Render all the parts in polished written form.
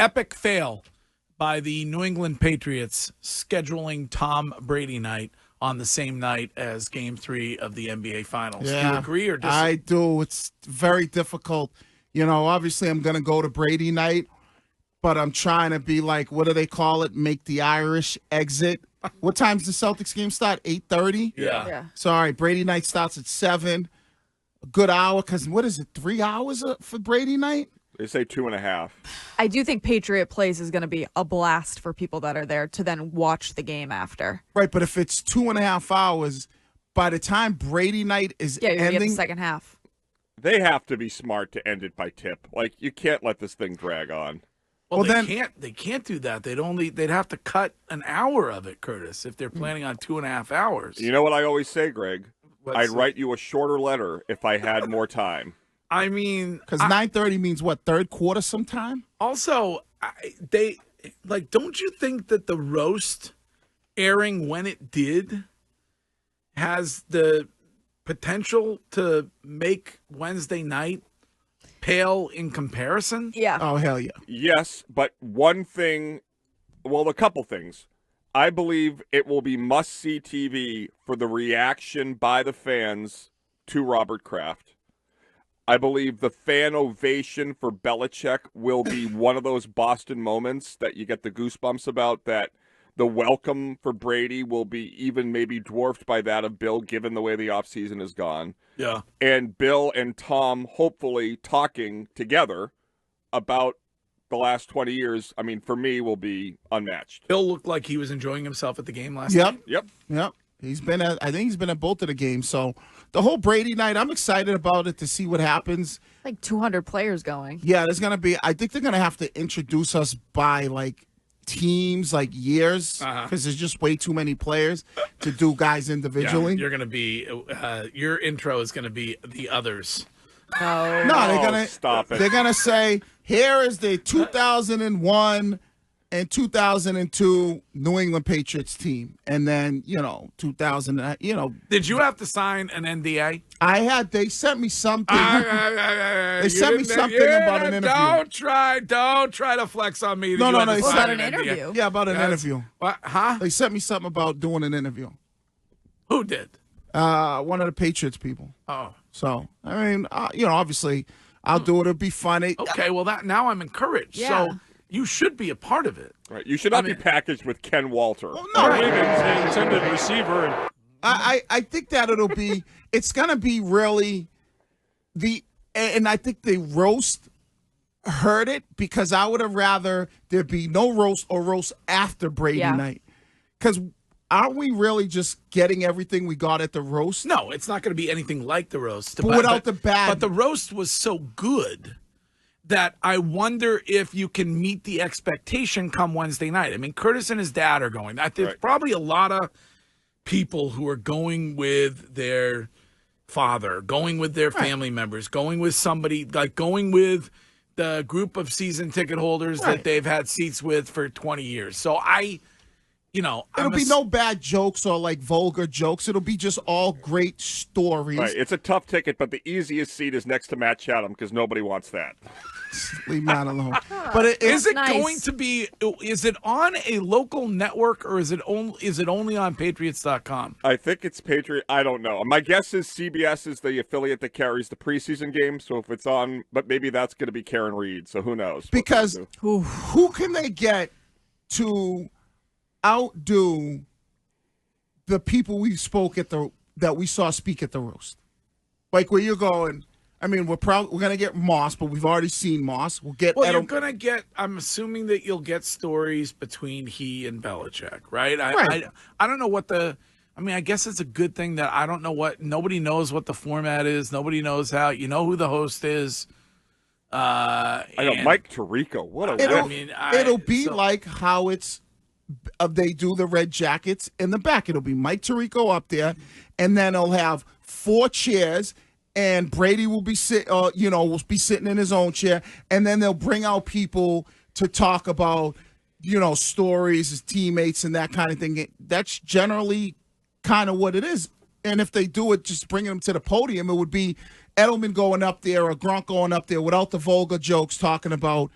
epic fail by the New England Patriots scheduling Tom Brady night on the same night as Game 3 of the NBA Finals. Yeah, Do you agree or disagree? I do. It's very difficult. Obviously I'm going to go to Brady night, but I'm trying to be like, what do they call it? Make the Irish exit. What time's the Celtics game start? 8:30? Yeah. So, all right, Brady night starts at 7. A good hour, because what is it, 3 hours for Brady night? They say 2.5. I do think Patriot Place is going to be a blast for people that are there to then watch the game after. Right, but if it's 2.5 hours, by the time Brady night is Yeah, you're going to get ending, the second half. They have to be smart to end it by tip. Like, you can't let this thing drag on. Well, they can't do that. They'd have to cut an hour of it, Curtis, if they're planning on 2.5 hours. You know what I always say, Greg? I'd What's write you a shorter letter if I had more time. I mean, because 9:30 means what, third quarter sometime? also, don't you think that the roast airing when it did has the potential to make Wednesday night pale in comparison? Yeah. Oh, hell yeah. Yes, but one thing, well, a couple things. I believe it will be must-see TV for the reaction by the fans to Robert Kraft. I believe the fan ovation for Belichick will be one of those Boston moments that you get the goosebumps about, that the welcome for Brady will be even maybe dwarfed by that of Bill, given the way the offseason has gone. Yeah. And Bill and Tom hopefully talking together about the last 20 years, I mean, for me, will be unmatched. Bill looked like he was enjoying himself at the game last night. Yep. I think he's been at both of the games. So the whole Brady night, I'm excited about it to see what happens. Like 200 players going. Yeah, I think they're going to have to introduce us by like teams, like years, because there's just way too many players to do guys individually. Yeah, you're going to be, your intro is going to be the others. No, they're gonna stop it. They're gonna say, here is the 2001 and 2002 New England Patriots team, and then 2000. Did you have to sign an NDA? They sent me something. They sent me something about an interview. Don't try to flex on me. No. They About sent an interview. Yeah, about an interview. What? Huh? They sent me something about doing an interview. Who did? One of the Patriots people. Oh. So, I mean, obviously, I'll do it. It'll be funny. Okay, well, now I'm encouraged. Yeah. So you should be a part of it. Right. You should not be packaged with Ken Walter. Well, no. Wiggins, intended receiver. And I think that it's going to be really and I think the roast hurt it, because I would have rather there be no roast or roast after Brady night. Because aren't we really just getting everything we got at the roast? No, it's not going to be anything like the roast. But without the bad. But the roast was so good that I wonder if you can meet the expectation come Wednesday night. I mean, Curtis and his dad are going. There's probably a lot of people who are going with their father, going with their family members, going with somebody, like going with the group of season ticket holders that they've had seats with for 20 years. So it'll be no bad jokes or like vulgar jokes. It'll be just all great stories. Right. It's a tough ticket, but the easiest seat is next to Matt Chatham, because nobody wants that. Leave Matt alone. But is it nice. going to be? Is it on a local network, or is it only on Patriots.com? I think it's Patriot. I don't know. My guess is CBS is the affiliate that carries the preseason game. So if it's on, but maybe that's going to be Karen Reed. So who knows? Because who can they get to outdo the people we saw speak at the roast? Like, where you're going, I mean, we're gonna get Moss, but we've already seen Moss. We'll get you're gonna get. I'm assuming that you'll get stories between he and Belichick, right? I don't know what the. I mean, I guess it's a good thing that I don't know what. Nobody knows what the format is. Nobody knows how. You know who the host is. I know Mike Tirico. What a. It'll be like how it's. They do the red jackets in the back. It'll be Mike Tirico up there, and then they'll have 4 chairs, and Brady will be will be sitting in his own chair, and then they'll bring out people to talk about, stories, his teammates, and that kind of thing. That's generally kind of what it is. And if they do it, just bringing them to the podium, it would be Edelman going up there or Gronk going up there without the vulgar jokes, talking about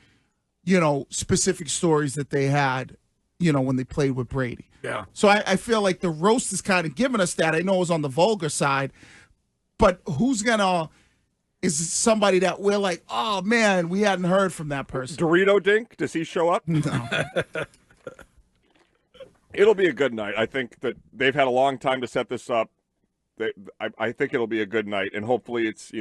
specific stories that they had, when they played with Brady. Yeah. So I feel like the roast is kind of giving us that. I know it was on the vulgar side, but is it somebody that we're like, oh, man, we hadn't heard from that person? Dorito Dink, does he show up? No. It'll be a good night. I think that they've had a long time to set this up. I think it'll be a good night, and hopefully it's,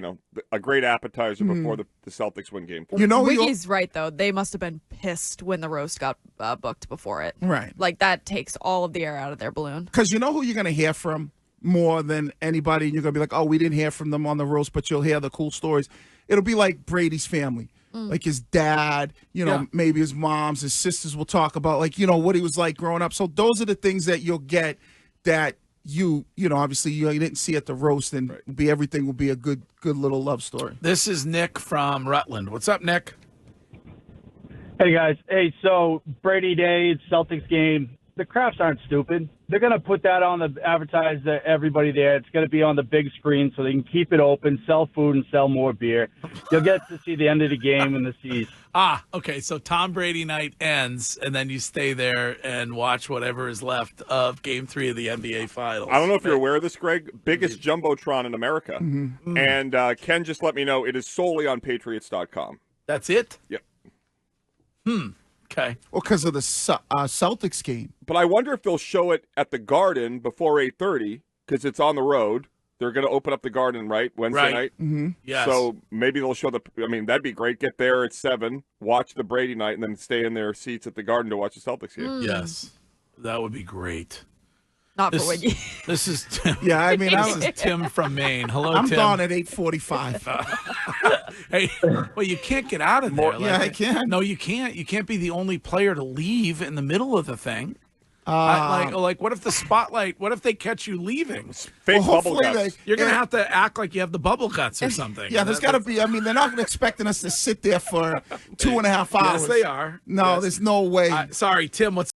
a great appetizer before the Celtics win game 4. Wiggy's right, though. They must have been pissed when the roast got booked before it. Right. Like, that takes all of the air out of their balloon. Because you know who you're going to hear from more than anybody, and you're going to be like, oh, we didn't hear from them on the roast, but you'll hear the cool stories. It'll be like Brady's family. Like his dad, maybe his moms, his sisters will talk about, like, what he was like growing up. So those are the things that you'll get that obviously you didn't see at the roast, and everything will be a good little love story. This is Nick from Rutland. What's up, Nick? Hey, guys. Hey, so Brady Day, Celtics game. The Crafts aren't stupid. They're going to put that on advertise to everybody there. It's going to be on the big screen so they can keep it open, sell food, and sell more beer. You'll get to see the end of the game in the seas. Okay. So Tom Brady night ends, and then you stay there and watch whatever is left of Game 3 of the NBA Finals. I don't know if you're aware of this, Greg. Biggest Jumbotron in America. Mm-hmm. And Ken just let me know it is solely on Patriots.com. That's it? Yep. Okay. Well, because of the Celtics game. But I wonder if they'll show it at the Garden before 8:30 because it's on the road. They're going to open up the Garden, Wednesday night? Mm-hmm. Yes. So maybe they'll show that'd be great. Get there at 7, watch the Brady night, and then stay in their seats at the Garden to watch the Celtics game. Yes. That would be great. Not for Wiggy. This is Tim. Yeah, I mean, this is Tim from Maine. Hello, I'm Tim. gone at 8:45. Hey, well, you can't get out of there. I can. No, you can't. You can't be the only player to leave in the middle of the thing. What if the spotlight? What if they catch you leaving? Fake bubble guts. You're gonna have to act like you have the bubble guts or something. Yeah, there's got to be. I mean, they're not going to expecting us to sit there for 2.5 hours. Yes, they are. No, yes. There's no way. Sorry, Tim. What's